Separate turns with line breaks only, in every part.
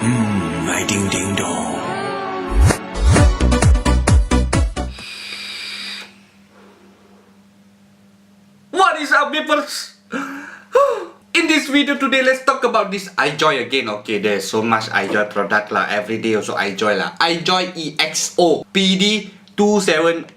My ding ding dong. What is up, peoples? In this video today, let's talk about this Ijoy again. Okay, there's so much Ijoy product lah. Every day also Ijoy lah. Ijoy Exo Pd270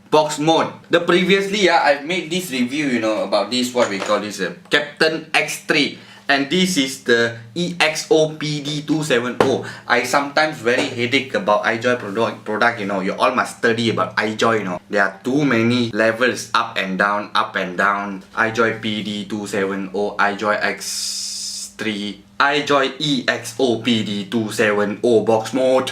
box mode. The previously I've made this review, about this, what we call this Captain X3. And this is the Exo Pd270. I sometimes very headache about Ijoy product. You all must study about Ijoy. There are too many levels, up and down. Ijoy Pd270, Ijoy X3, Ijoy Exo Pd270 box mode.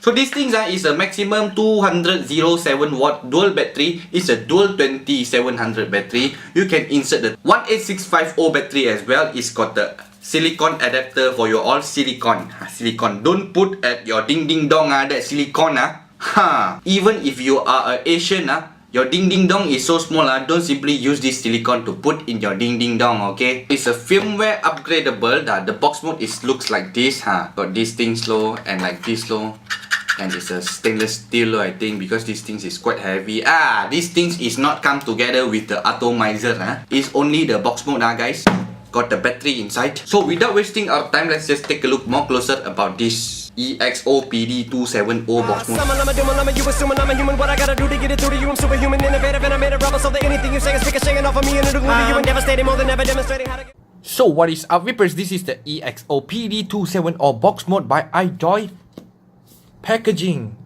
So these things is a maximum 207 watt dual battery. It's a dual 2700 battery. You can insert the 18650 battery as well. It's got the silicone adapter for your all silicone. Don't put at your ding ding dong that silicone. Even if you are a Asian, your ding ding dong is so small, don't simply use this silicone to put in your ding ding dong, okay? It's a firmware upgradeable. The box mode looks like this, got this thing slow and like this slow. And it's a stainless steel, I think, because this thing is quite heavy. This thing is not come together with the atomizer. It's only the box mode, guys. Got the battery inside. So without wasting our time, let's just take a look more closer about this Exo Pd270 box mode. So what is up, Vapers? This is the Exo Pd270 box mode by Ijoy. Packaging.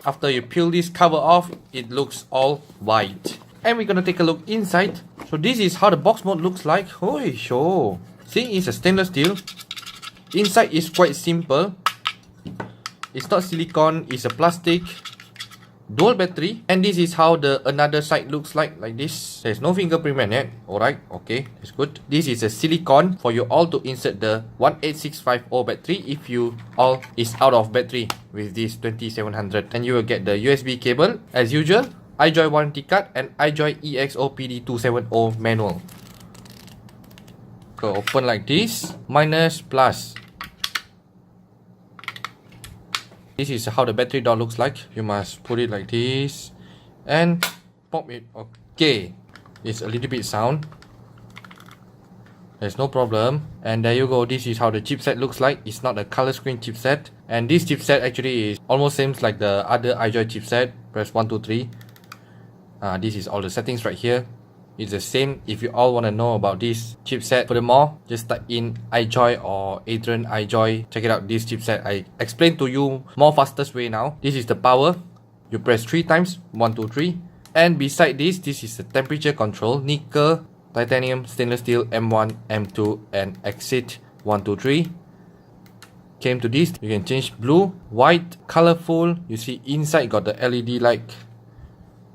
After you peel this cover off, it looks all white. And we're gonna take a look inside. So this is how the box mode looks like. Holy show. See, it's a stainless steel. Inside is quite simple. It's not silicone, it's a plastic. Dual battery. And this is how the another side looks like this. There's no fingerprint yet. Alright, okay, that's good. This is a silicone for you all to insert the 18650 battery if you all is out of battery with this 2700. And you will get the USB cable as usual, Ijoy warranty card, and Ijoy Exo Pd270 manual. So open like this, minus, plus. This is how the battery door looks like. You must put it like this and pop it. Okay, it's a little bit sound. There's no problem. And there you go. This is how the chipset looks like. It's not a color screen chipset. And this chipset actually is almost same like the other Ijoy chipset. Press 1, 2, 3. This is all the settings right here. It's the same. If you all want to know about this chipset furthermore, just type in Ijoy or Adrian Ijoy. Check it out, this chipset. I explained to you more fastest way now. This is the power. You press 3 times, 1, 2, 3. And beside this is the temperature control. Nickel, titanium, stainless steel, M1, M2, and exit 1, 2, 3. Came to this, you can change blue, white, colorful. You see inside got the LED light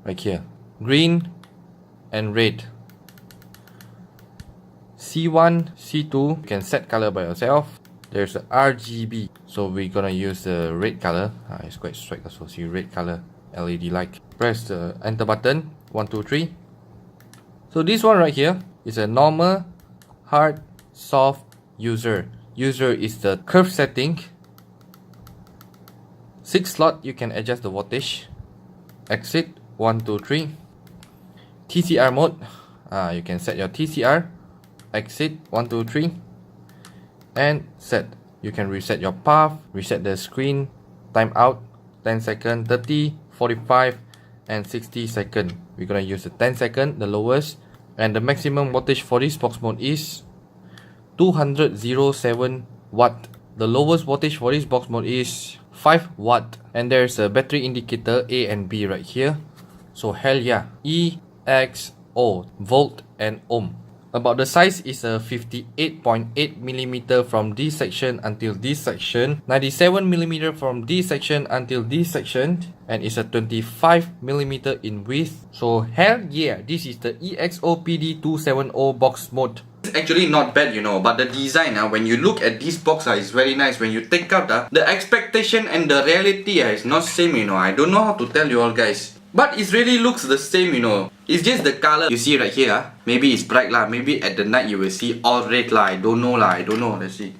right here. Green and red. C1, C2, you can set color by yourself. There's the RGB, so we're gonna use the red color. It's quite swag also. See red color LED light. Press the enter button. 1, 2, 3. So this one right here is a normal, hard, soft, user. User is the curve setting. 6 slot, you can adjust the wattage. Exit 1, 2, 3. TCR mode, you can set your TCR, exit 1, 2, 3, and set. You can reset your path, reset the screen, timeout, 10 seconds, 30, 45, and 60 seconds. We're gonna use the 10 second, the lowest, and the maximum wattage for this box mode is 207 watt. The lowest wattage for this box mode is 5 watt, and there's a battery indicator A and B right here. So hell yeah. EXO, volt and ohm. About the size is a 58.8mm from this section until this section, 97mm from this section until this section, and it's a 25mm in width. So hell yeah, this is the Exo Pd270 box mode. It's actually not bad, but the design, when you look at this box, is very nice. When you take out the expectation and the reality is not same, I don't know how to tell you all guys. But it really looks the same, you know. It's just the color. You see right here, maybe it's bright lah. Maybe at the night you will see all red lah. I don't know lah. I don't know. Let's see.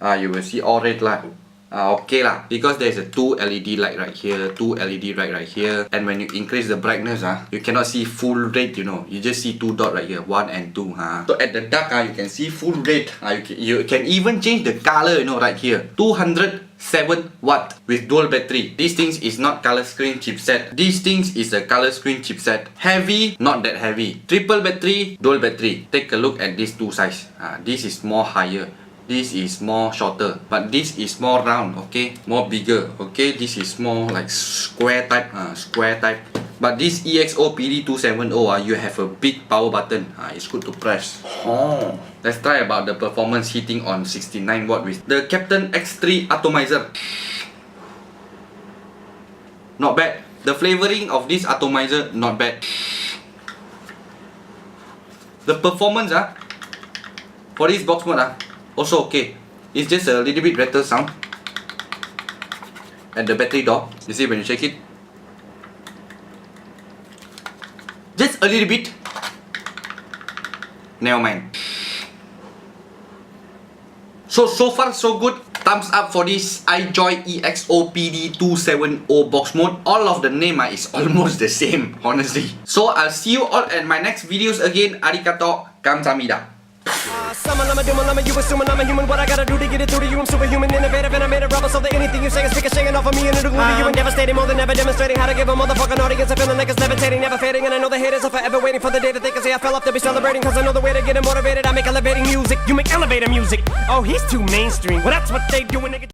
You will see all red lah. Okay lah, because there's a 2 LED light right here, 2 LED light right here, and when you increase the brightness, you cannot see full red, you know. You just see 2 dot right here, 1 and 2. So at the dark, you can see full red. You can even change the color, you know, right here. 207 watt with dual battery. These things is not color screen chipset. These things is a color screen chipset. Heavy, not that heavy. Triple battery, dual battery. Take a look at these two size. This is more higher. This is more shorter, but this is more round, okay, more bigger, okay. This is more like square type, But this EXO PD270, you have a big power button. It's good to press. Let's try about the performance hitting on 69 watt with the Captain X3 atomizer. Not bad. The flavoring of this atomizer, not bad. The performance, for this box mode, also okay. It's just a little bit better sound at the battery door. You see when you shake it, just a little bit. Never mind. So far so good. Thumbs up for this Ijoy Exo Pd270 box mode. All of the name is almost the same, honestly. So I'll see you all at my next videos again. Arigato, kamsahamnida.
You assuming I'm a human. What I gotta do to get it through to you? I'm superhuman, innovative, and I made a rubber so that anything you say is ricocheting off of me and it'll glue to you and devastating, more than ever demonstrating how to give a motherfucking audience a feeling like it's levitating, never fading. And I know the haters are forever waiting for the day that they can say I fell off to be celebrating, cause I know the way to get it motivated. I make elevating music, you make elevator music. Oh, he's too mainstream. Well, that's what they do when they get